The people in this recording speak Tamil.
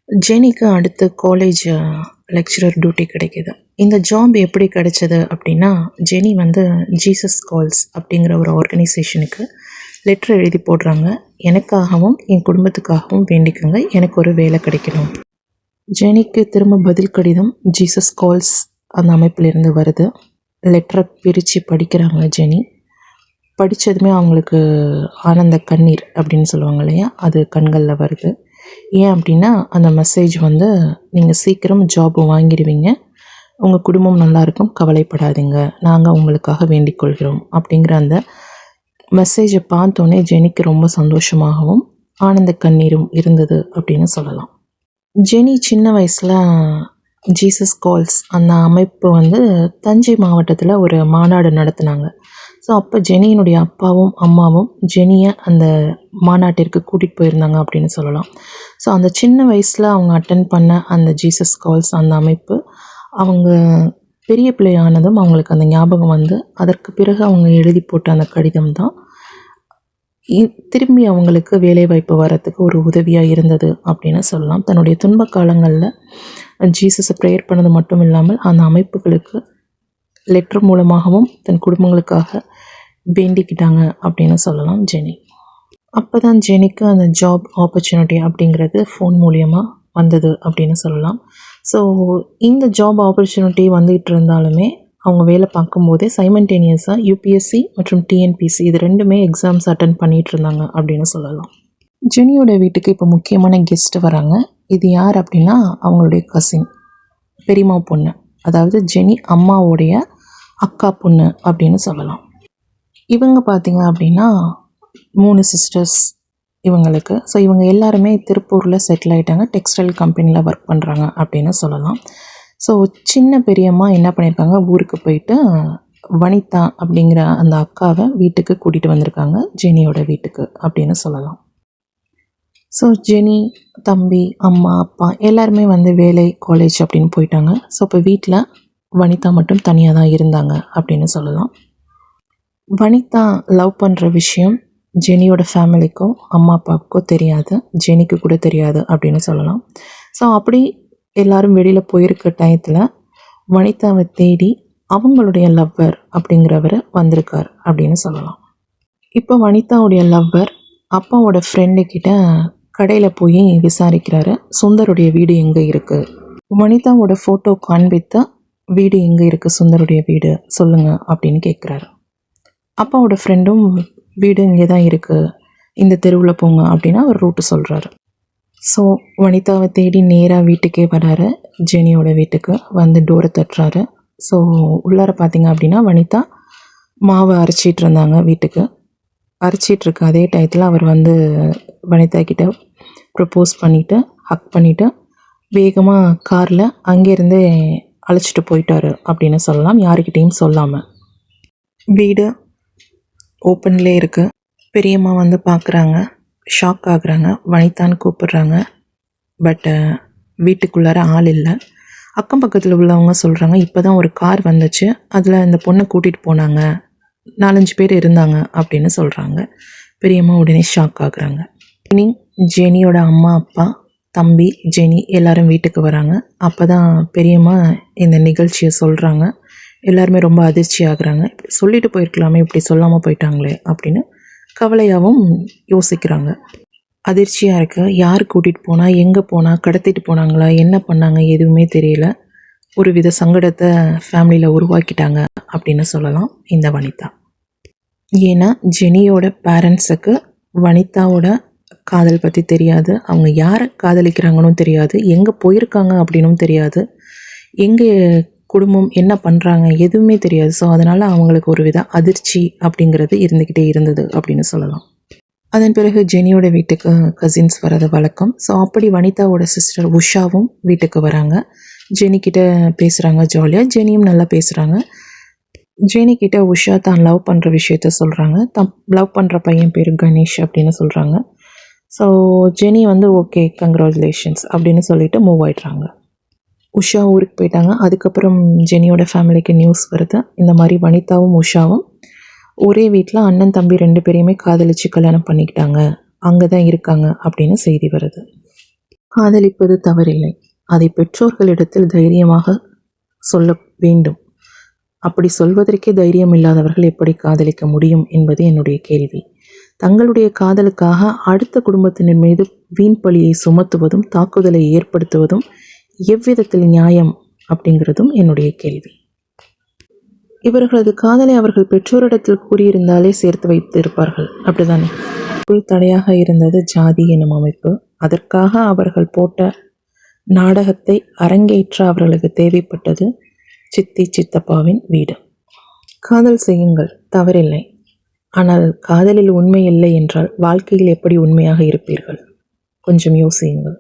ஜெனிக்கு அடுத்து காலேஜ் லெக்சரர் டியூட்டி கிடைக்கிது. இந்த ஜாப் எப்படி கிடைச்சது அப்படின்னா, ஜெனி வந்து ஜீசஸ் கால்ஸ் அப்படிங்கிற ஒரு ஆர்கனைசேஷனுக்கு லெட்டர் எழுதி போடுறாங்க. எனக்காகவும் என் குடும்பத்துக்காகவும் வேண்டிக்கோங்க, எனக்கு ஒரு வேலை கிடைக்கணும். ஜெனிக்கு திரும்ப பதில் கடிதம் ஜீசஸ் கால்ஸ் அந்த அமைப்பிலிருந்து வருது. லெட்டரை பிரித்து படிக்கிறாங்க ஜெனி. படித்ததுமே அவங்களுக்கு ஆனந்த கண்ணீர் அப்படின்னு சொல்லுவாங்க இல்லையா, அது கண்களில் வருது. ஏன் அப்படின்னா, அந்த மெசேஜ் வந்து நீங்கள் சீக்கிரம் ஜாப் வாங்கிடுவீங்க, உங்கள் குடும்பம் நல்லாயிருக்கும், கவலைப்படாதீங்க, நாங்கள் உங்களுக்காக வேண்டிக் கொள்கிறோம் அப்படிங்கிற அந்த மெசேஜை பார்த்தோன்னே ஜெனிக்கு ரொம்ப சந்தோஷமாகவும் ஆனந்த கண்ணீரும் இருந்தது அப்படின்னு சொல்லலாம். ஜெனி சின்ன வயசில் ஜீசஸ் கால்ஸ் அந்த அமைப்பு வந்து தஞ்சை மாவட்டத்தில் ஒரு மாநாடு நடத்தினாங்க. ஸோ அப்போ ஜெனியினுடைய அப்பாவும் அம்மாவும் ஜெனியை அந்த மாநாட்டிற்கு கூட்டிகிட்டு போயிருந்தாங்க அப்படின்னு சொல்லலாம். ஸோ அந்த சின்ன வயசில் அவங்க அட்டன் பண்ண அந்த ஜீசஸ் கால்ஸ் அந்த அமைப்பு அவங்க பெரிய பிள்ளையானதும் அவங்களுக்கு அந்த ஞாபகம் வந்து அதற்கு பிறகு அவங்க எழுதி போட்ட அந்த கடிதம் தான் திரும்பி அவங்களுக்கு வேலைவாய்ப்பு வரத்துக்கு ஒரு உதவியாக இருந்தது அப்படின்னு சொல்லலாம். தன்னுடைய துன்ப காலங்களில் ஜீசஸை ப்ரேயர் பண்ணது மட்டும் இல்லாமல் அந்த அமைப்புகளுக்கு லெட்டர் மூலமாகவும் தன் குடும்பங்களுக்காக வேண்டிக்கிட்டாங்க அப்படின்னு சொல்லலாம் ஜெனி. அப்போ தான் ஜெனிக்கு அந்த ஜாப் ஆப்பர்ச்சுனிட்டி அப்படிங்கிறது ஃபோன் மூலியமாக வந்தது அப்படின்னு சொல்லலாம். ஸோ இந்த ஜாப் ஆப்பர்ச்சுனிட்டி வந்துகிட்டு இருந்தாலுமே அவங்க வேலை பார்க்கும்போதே சைமல்டேனியஸாக யூபிஎஸ்சி மற்றும் டிஎன்பிசி இது ரெண்டுமே எக்ஸாம்ஸ் அட்டன் பண்ணிகிட்டு இருந்தாங்க அப்படின்னு சொல்லலாம். ஜெனியோட வீட்டுக்கு இப்போ முக்கியமான கெஸ்ட்டு வராங்க. இது யார் அப்படின்னா அவங்களுடைய கசின், பெரியம்மா பொண்ணு, அதாவது ஜெனி அம்மாவுடைய அக்கா பொண்ணு அப்படின்னு சொல்லலாம். இவங்க பார்த்திங்க அப்படின்னா 3 சிஸ்டர்ஸ் இவங்களுக்கு. ஸோ இவங்க எல்லாருமே திருப்பூரில் செட்டில் ஆகிட்டாங்க, டெக்ஸ்டைல் கம்பெனியில் ஒர்க் பண்ணுறாங்க அப்படின்னு சொல்லலாம். ஸோ சின்ன பெரியம்மா என்ன பண்ணியிருக்காங்க, ஊருக்கு போயிட்டு வனிதா அப்படிங்கிற அந்த அக்காவை வீட்டுக்கு கூட்டிகிட்டு வந்திருக்காங்க, ஜெனியோட வீட்டுக்கு அப்படின்னு சொல்லலாம். ஸோ ஜெனி, தம்பி, அம்மா, அப்பா எல்லாருமே வந்து வேலை, காலேஜ் அப்படின்னு போயிட்டாங்க. ஸோ இப்போ வீட்டில் வனிதா மட்டும் தனியாக தான் இருந்தாங்க அப்படின்னு சொல்லலாம். வனிதா லவ் பண்ணுற விஷயம் ஜெனியோட ஃபேமிலிக்கோ அம்மா அப்பாவுக்கோ தெரியாது, ஜெனிக்கு கூட தெரியாது அப்படின்னு சொல்லலாம். ஸோ அப்படி எல்லோரும் வெளியில் போயிருக்க டயத்தில் வனிதாவை தேடி அவங்களுடைய லவ்வர் அப்படிங்கிறவர் வந்திருக்கார் அப்படின்னு சொல்லலாம். இப்போ வனிதாவுடைய லவ்வர் அப்பாவோட ஃப்ரெண்டுக்கிட்ட கடையில் போய் விசாரிக்கிறாரு, சுந்தருடைய வீடு எங்கே இருக்குது, வனிதாவோட ஃபோட்டோ காண்பித்த வீடு எங்கே இருக்குது, சுந்தருடைய வீடு சொல்லுங்கள் அப்படின்னு கேட்குறாரு. அப்பாவோட ஃப்ரெண்டும் வீடு இங்கே தான் இருக்குது, இந்த தெருவில் போங்க அப்படின்னு அவர் ரூட்டு சொல்கிறாரு. ஸோ வனிதாவை தேடி நேராக வீட்டுக்கே வராரு, ஜெனியோட வீட்டுக்கு வந்து டோரை தட்டுறாரு. ஸோ உள்ளார பார்த்திங்க அப்படின்னா வனிதா மாவை அரைச்சிட்டு இருந்தாங்க. வீட்டுக்கு அரைச்சிட்ருக்க அதே டயத்தில் அவர் வந்து வனிதா கிட்ட ப்ரப்போஸ் பண்ணிவிட்டு ஹக் பண்ணிவிட்டு வேகமாக காரில் அங்கேருந்தே அழைச்சிட்டு போயிட்டாரு அப்படின்னு சொல்லலாம், யாருக்கிட்டேயும் சொல்லாமல். வீடு ஓப்பன்லே இருக்குது. பெரியம்மா வந்து பார்க்குறாங்க, ஷாக் ஆகுறாங்க, வனிதான்னு கூப்பிடுறாங்க. பட்டு வீட்டுக்குள்ளார ஆள் இல்லை. அக்கம் பக்கத்தில் உள்ளவங்க சொல்கிறாங்க, இப்போ தான் ஒரு கார் வந்துச்சு, அதில் இந்த பொண்ணை கூட்டிகிட்டு போனாங்க, 4-5 பேர் இருந்தாங்க அப்படின்னு சொல்கிறாங்க. பெரியம்மா உடனே ஷாக் ஆகுறாங்க. ஈவினிங் ஜெனியோட அம்மா, அப்பா, தம்பி, ஜெனி எல்லோரும் வீட்டுக்கு வராங்க. அப்போ தான் பெரியம்மா இந்த நிகழ்ச்சியை சொல்கிறாங்க. எல்லாருமே ரொம்ப அதிர்ச்சி ஆகுறாங்க. இப்படி சொல்லிட்டு போயிருக்கலாமே, இப்படி சொல்லாமல் போயிட்டாங்களே அப்படின்னு கவலையாகவும் யோசிக்கிறாங்க. அதிர்ச்சியாக இருக்குது. யார் கூட்டிகிட்டு போனால், எங்கே போனால், கடத்திட்டு போனாங்களா, என்ன பண்ணாங்க எதுவுமே தெரியல. ஒரு வித சங்கடத்தை ஃபேமிலியில் உருவாக்கிட்டாங்க அப்படின்னு சொல்லலாம் இந்த வனிதா. ஏன்னா ஜெனியோட பேரண்ட்ஸுக்கு வனிதாவோட காதல் பற்றி தெரியாது, அவங்க யாரை காதலிக்கிறாங்கன்னு தெரியாது, எங்கே போயிருக்காங்க அப்படின்னும் தெரியாது, எங்கே குடும்பம் என்ன பண்ணுறாங்க எதுவுமே தெரியாது. ஸோ அதனால் அவங்களுக்கு ஒரு வித அதிர்ச்சி அப்படிங்கிறது இருந்துக்கிட்டே இருந்தது அப்படின்னு சொல்லலாம். அதன் பிறகு ஜெனியோட வீட்டுக்கு கசின்ஸ் வர்றது வழக்கம். ஸோ அப்படி வனிதாவோட சிஸ்டர் உஷாவும் வீட்டுக்கு வராங்க. ஜெனிக்கிட்ட பேசுகிறாங்க ஜாலியாக, ஜெனியும் நல்லா பேசுகிறாங்க. ஜெனிக்கிட்ட உஷா தான் லவ் பண்ணுற விஷயத்த சொல்கிறாங்க. தான் லவ் பண்ணுற பையன் பேர் கணேஷ் அப்படின்னு சொல்கிறாங்க. ஸோ ஜெனி வந்து ஓகே கங்க்ராச்சுலேஷன்ஸ் அப்படின்னு சொல்லிட்டு மூவ் ஆகிடுறாங்க. உஷா ஊருக்கு போயிட்டாங்க. அதுக்கப்புறம் ஜெனியோட ஃபேமிலிக்கு நியூஸ் வருது, இந்த மாதிரி வனிதாவும் உஷாவும் ஒரே வீட்டில் அண்ணன் தம்பி 2 பேரையுமே காதலிச்சு கல்யாணம் பண்ணிக்கிட்டாங்க, அங்கே தான் இருக்காங்க அப்படின்னு செய்தி வருது. காதலிப்பது தவறில்லை. அதை பெற்றோர்களிடத்தில் தைரியமாக சொல்ல வேண்டும். அப்படி சொல்வதற்கே தைரியம் இல்லாதவர்கள் எப்படி காதலிக்க முடியும் என்பது என்னுடைய கேள்வி. தங்களுடைய காதலுக்காக அடுத்த குடும்பத்தினர் மீது வீண் பழியை சுமத்துவதும் தாக்குதலை ஏற்படுத்துவதும் எவ்விதத்தில் நியாயம் அப்படிங்கிறதும் என்னுடைய கேள்வி. இவர்களது காதலை அவர்கள் பெற்றோரிடத்தில் கூறியிருந்தாலே சேர்த்து வைத்து இருப்பார்கள், அப்படிதானே? தடையாக இருந்தது ஜாதி எனும் அமைப்பு. அதற்காக அவர்கள் போட்ட நாடகத்தை அரங்கேற்ற அவர்களுக்கு தேவைப்பட்டது சித்தி சித்தப்பாவின் வீடு. காதல் செய்யுங்கள், தவறில்லை. ஆனால் காதலில் உண்மை இல்லை என்றால் வாழ்க்கையில் எப்படி உண்மையாக இருப்பீர்கள்? கொஞ்சம் யோசியுங்கள்.